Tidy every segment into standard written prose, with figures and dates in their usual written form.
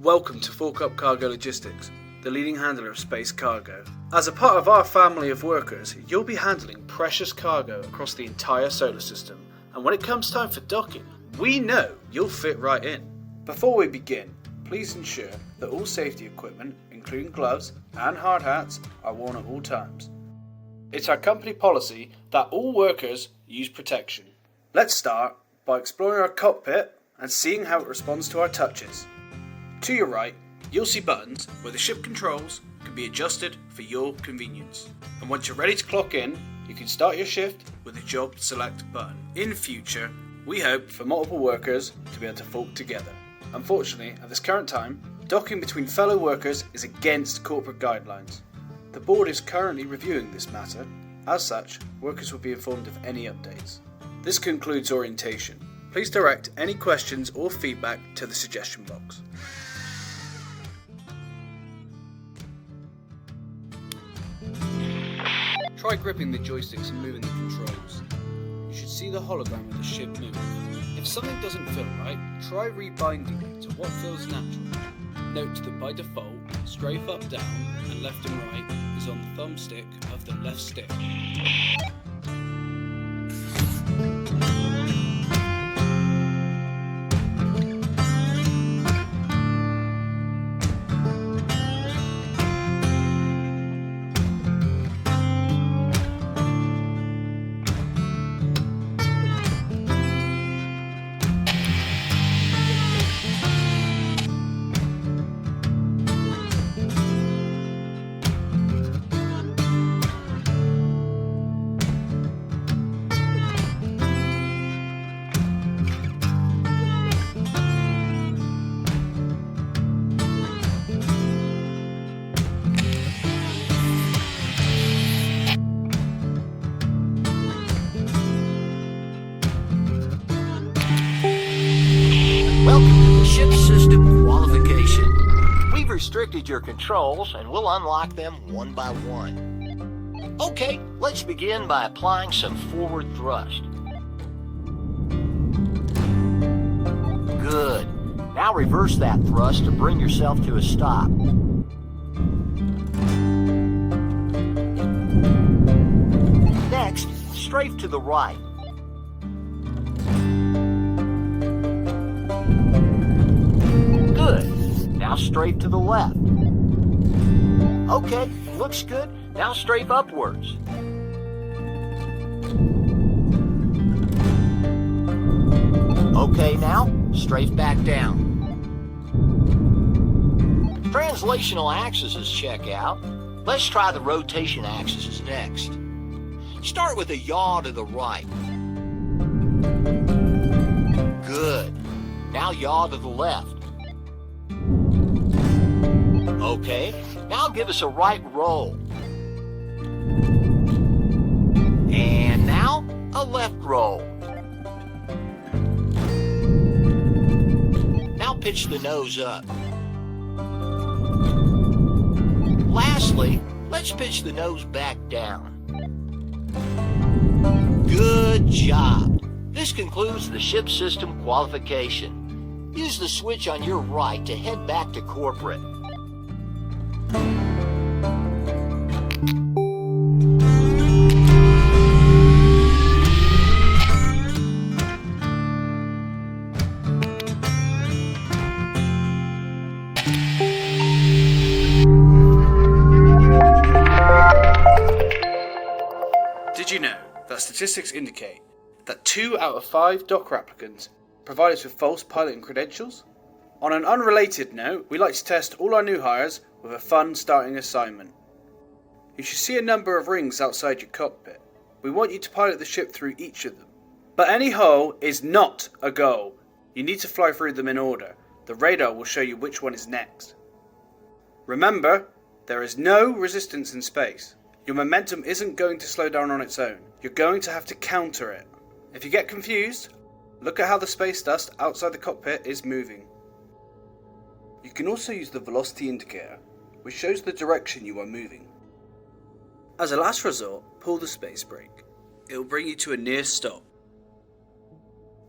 Welcome to Fork Up Cargo Logistics, the leading handler of space cargo. As a part of our family of workers, you'll be handling precious cargo across the entire solar system, and when it comes time for docking, we know you'll fit right in. Before we begin, please ensure that all safety equipment, including gloves and hard hats, are worn at all times. It's our company policy that all workers use protection. Let's start by exploring our cockpit and seeing how it responds to our touches. To your right, you'll see buttons where the ship controls can be adjusted for your convenience. And once you're ready to clock in, you can start your shift with the Job Select button. In future, we hope for multiple workers to be able to fork together. Unfortunately, at this current time, docking between fellow workers is against corporate guidelines. The board is currently reviewing this matter. As such, workers will be informed of any updates. This concludes orientation. Please direct any questions or feedback to the suggestion box. Try gripping the joysticks and moving the controls. You should see the hologram of the ship move. If something doesn't feel right, try rebinding it to what feels natural. Note that by default, strafe up, down, and left and right is on the thumbstick of the left stick. Welcome to the ship system qualification. We've restricted your controls and we'll unlock them one by one. Okay, let's begin by applying some forward thrust. Good. Now reverse that thrust to bring yourself to a stop. Next, strafe to the right. Good. Now strafe to the left. Okay, looks good. Now strafe upwards. Okay, now strafe back down. Translational axes check out. Let's try the rotation axes next. Start with a yaw to the right. Good. Now yaw to the left. Okay, now give us a right roll. And now, a left roll. Now pitch the nose up. Lastly, let's pitch the nose back down. Good job. This concludes the ship system qualification. Use the switch on your right to head back to corporate. Did you know that statistics indicate that 2 out of 5 docker applicants provide us with false piloting credentials? On an unrelated note, we like to test all our new hires with a fun starting assignment. You should see a number of rings outside your cockpit. We want you to pilot the ship through each of them. But any hole is not a goal. You need to fly through them in order. The radar will show you which one is next. Remember, there is no resistance in space. Your momentum isn't going to slow down on its own. You're going to have to counter it. If you get confused, look at how the space dust outside the cockpit is moving. You can also use the velocity indicator, which shows the direction you are moving. As a last resort, pull the space brake. It will bring you to a near stop.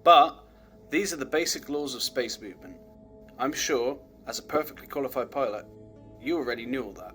But these are the basic laws of space movement. I'm sure As a perfectly qualified pilot, you already knew all that.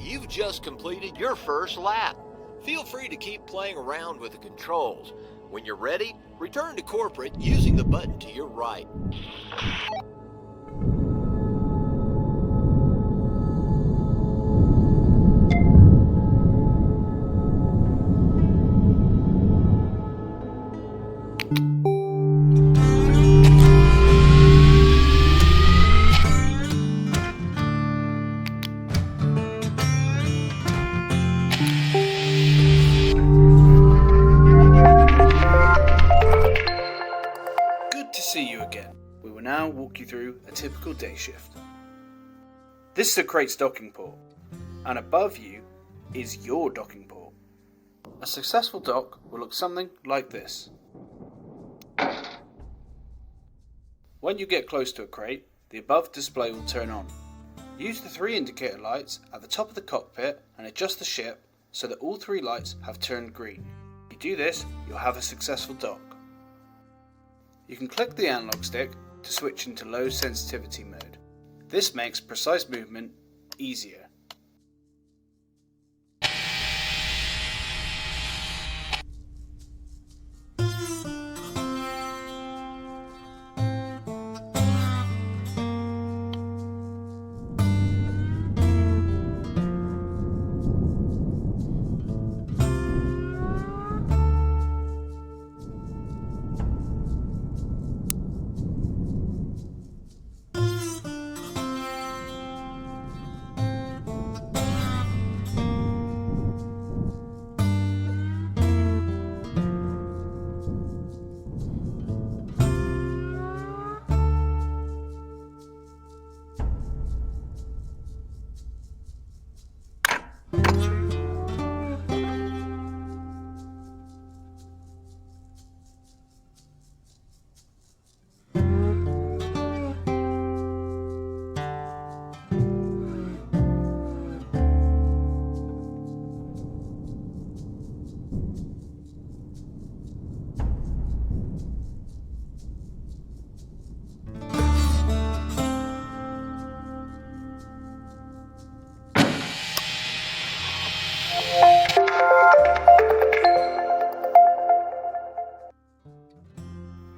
You've just completed your first lap. Feel free to keep playing around with the controls. When you're ready, return to corporate using the button to your right. Now walk you through a typical day shift. This is a crate's docking port, and above you is your docking port. A successful dock will look something like this. When you get close to a crate, the above display will turn on. Use the 3 indicator lights at the top of the cockpit and adjust the ship so that all 3 lights have turned green. Be do this, you'll have a successful dock. You can click the analog stick to switch into low sensitivity mode. This makes precise movement easier.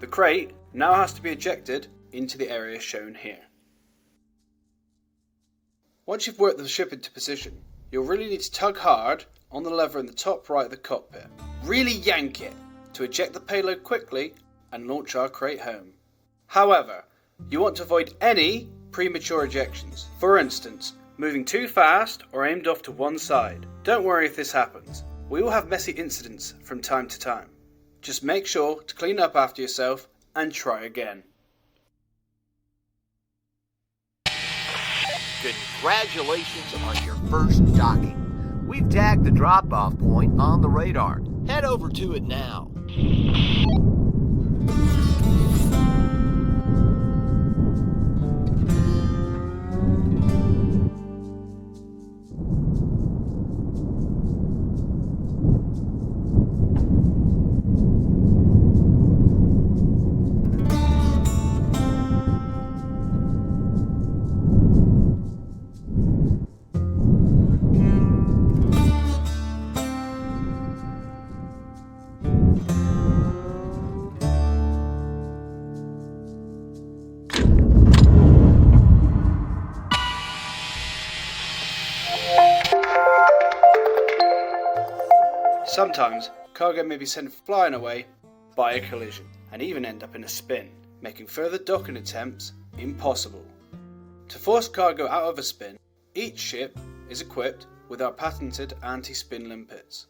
The crate now has to be ejected into the area shown here. Once you've worked the ship into position, you'll really need to tug hard on the lever in the top right of the cockpit. Really yank it to eject the payload quickly and launch our crate home. However, you want to avoid any premature ejections. For instance, moving too fast or aimed off to one side. Don't worry if this happens. We will have messy incidents from time to time. Just make sure to clean up after yourself and try again. Congratulations on your first docking. We've tagged the drop-off point on the radar. Head over to it now. Sometimes, cargo may be sent flying away by a collision and even end up in a spin, making further docking attempts impossible. To force cargo out of a spin, each ship is equipped with our patented anti-spin limpets.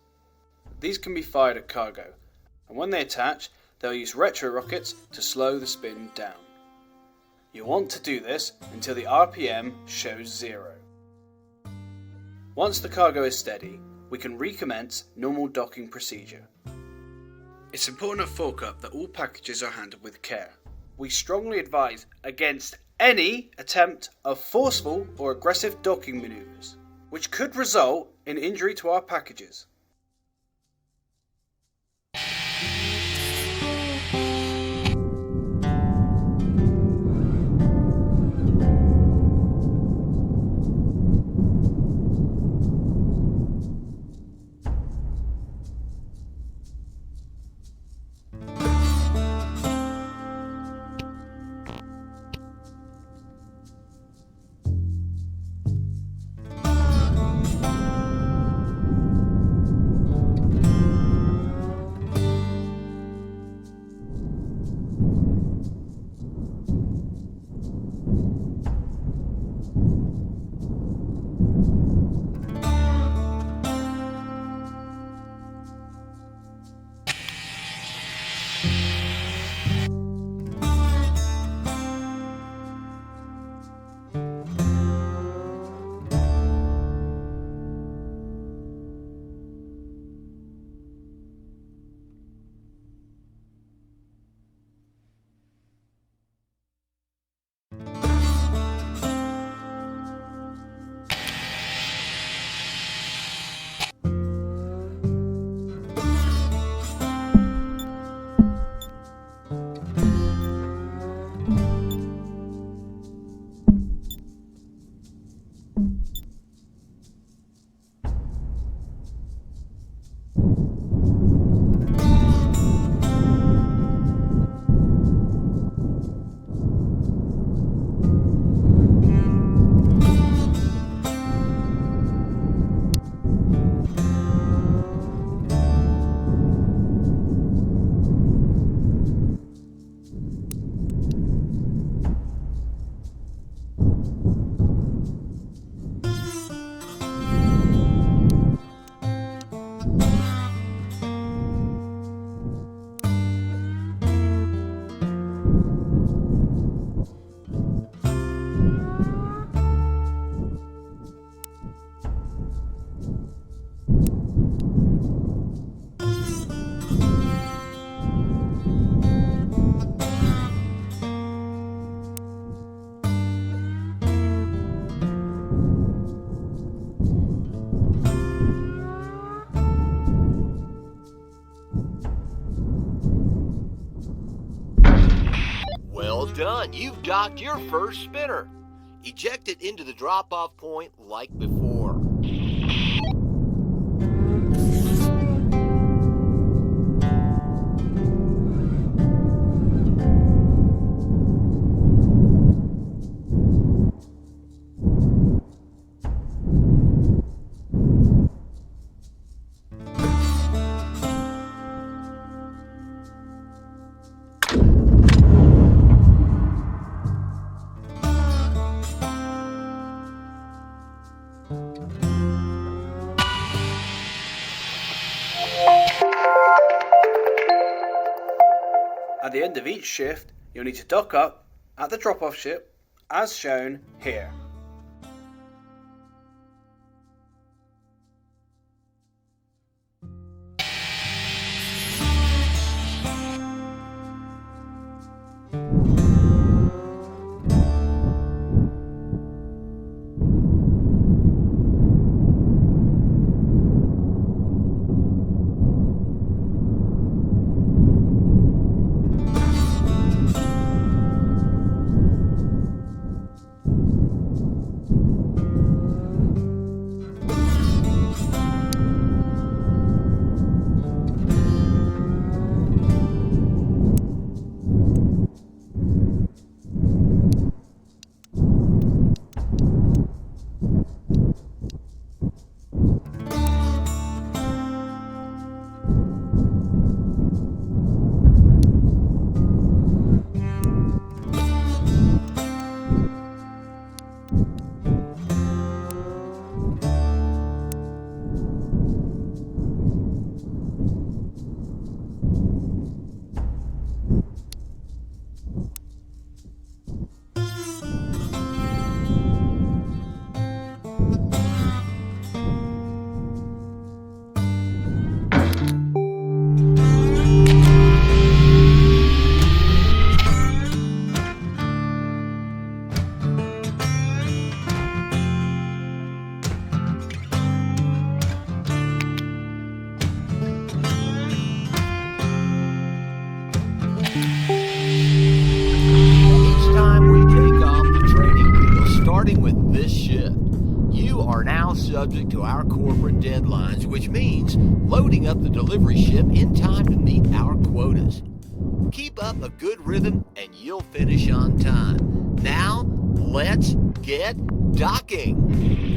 These can be fired at cargo, and when they attach, they'll use retro rockets to slow the spin down. You want to do this until the RPM shows 0. Once the cargo is steady, we can recommence normal docking procedure. It's important at fork up that all packages are handled with care. We strongly advise against any attempt of forceful or aggressive docking maneuvers, which could result in injury to our packages. and you've docked your first spinner. Eject it into the drop-off point like before. At the end of each shift, you'll need to dock up at the drop-off ship as shown here. Subject to our corporate deadlines, which means loading up the delivery ship in time to meet our quotas. Keep up a good rhythm and you'll finish on time. Now, let's get docking.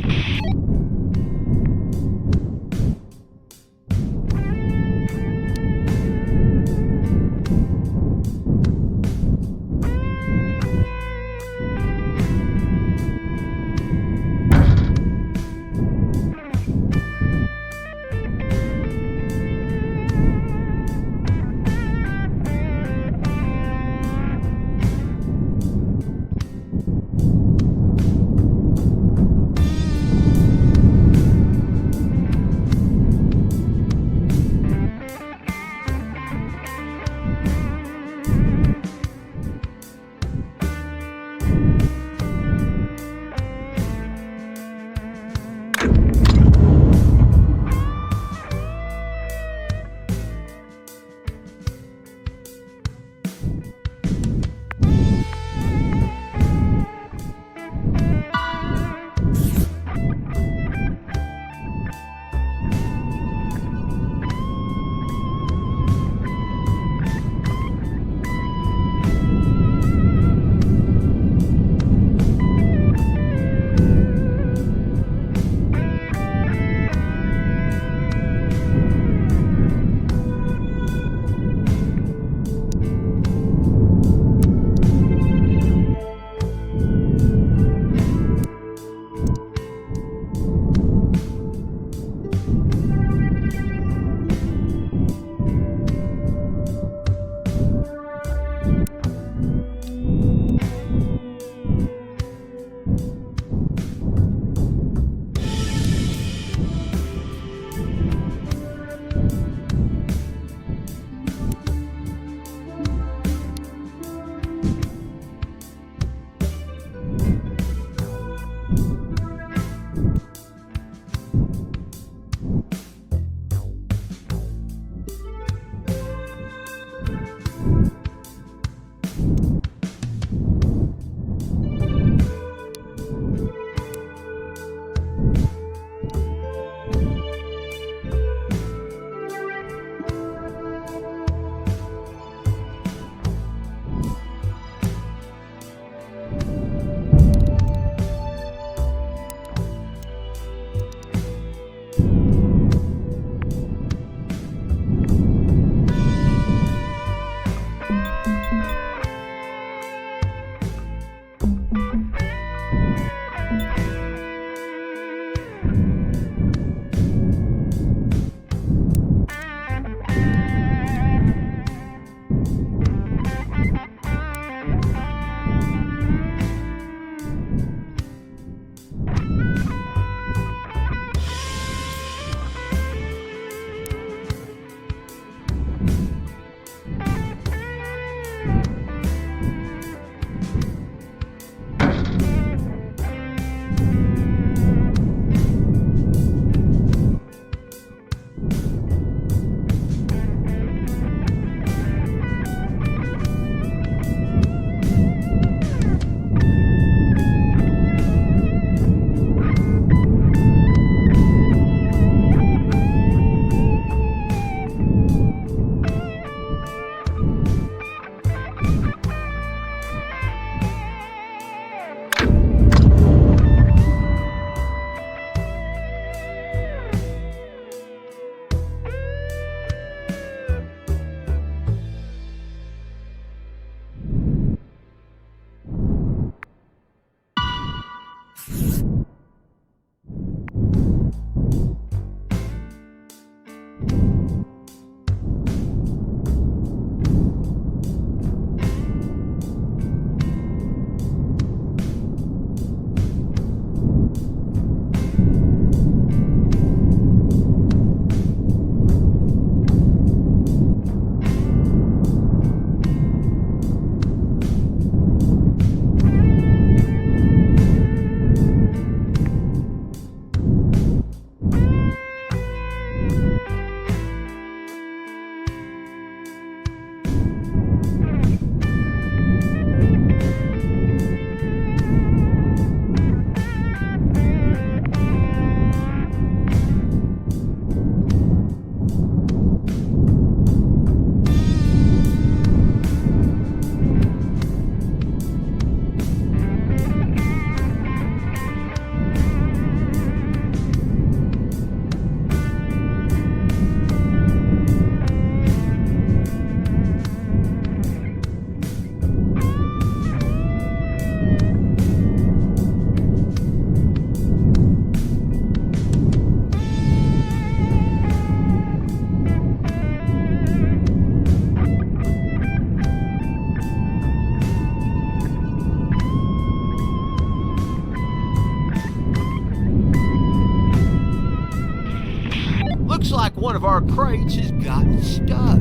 one of our crates has gotten stuck.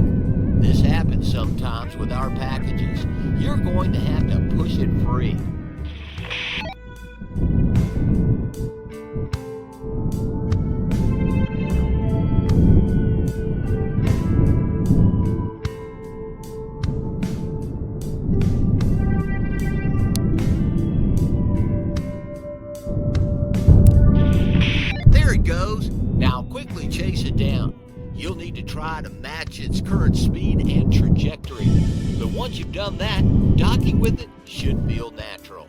This happens sometimes with our packages. You're going to have to push it free. There it goes. Now quickly chase it down. You'll need to try to match its current speed and trajectory. But once you've done that, docking with it should feel natural.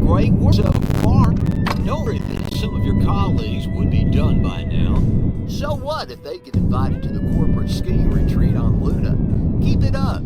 Great work so far. No that some of your colleagues would be done by now. So what if they get invited to the corporate skiing retreat on Luna? Keep it up.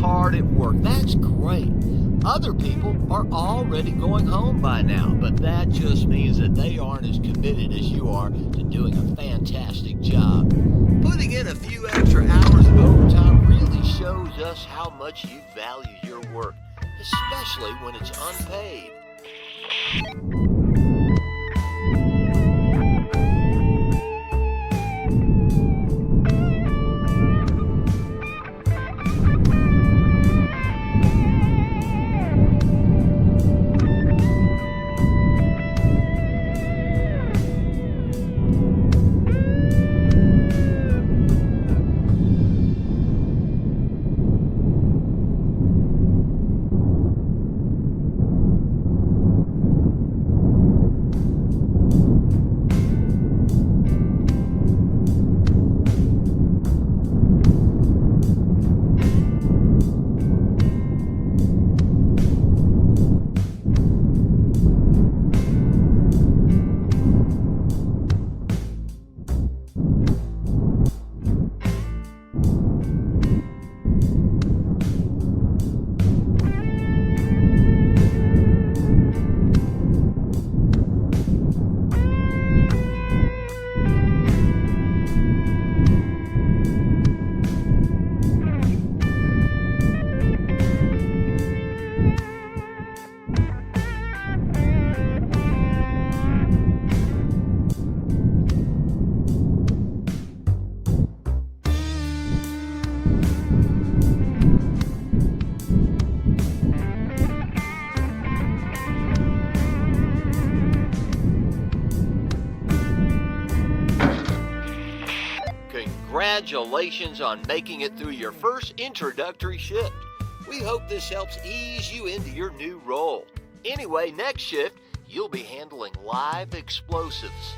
hard at work. That's great. Other people are already going home by now, but that just means that they aren't as committed as you are to doing a fantastic job. Putting in a few extra hours of overtime really shows us how much you value your work, especially when it's unpaid. Congratulations on making it through your first introductory shift. We hope this helps ease you into your new role. Anyway, next shift, you'll be handling live explosives.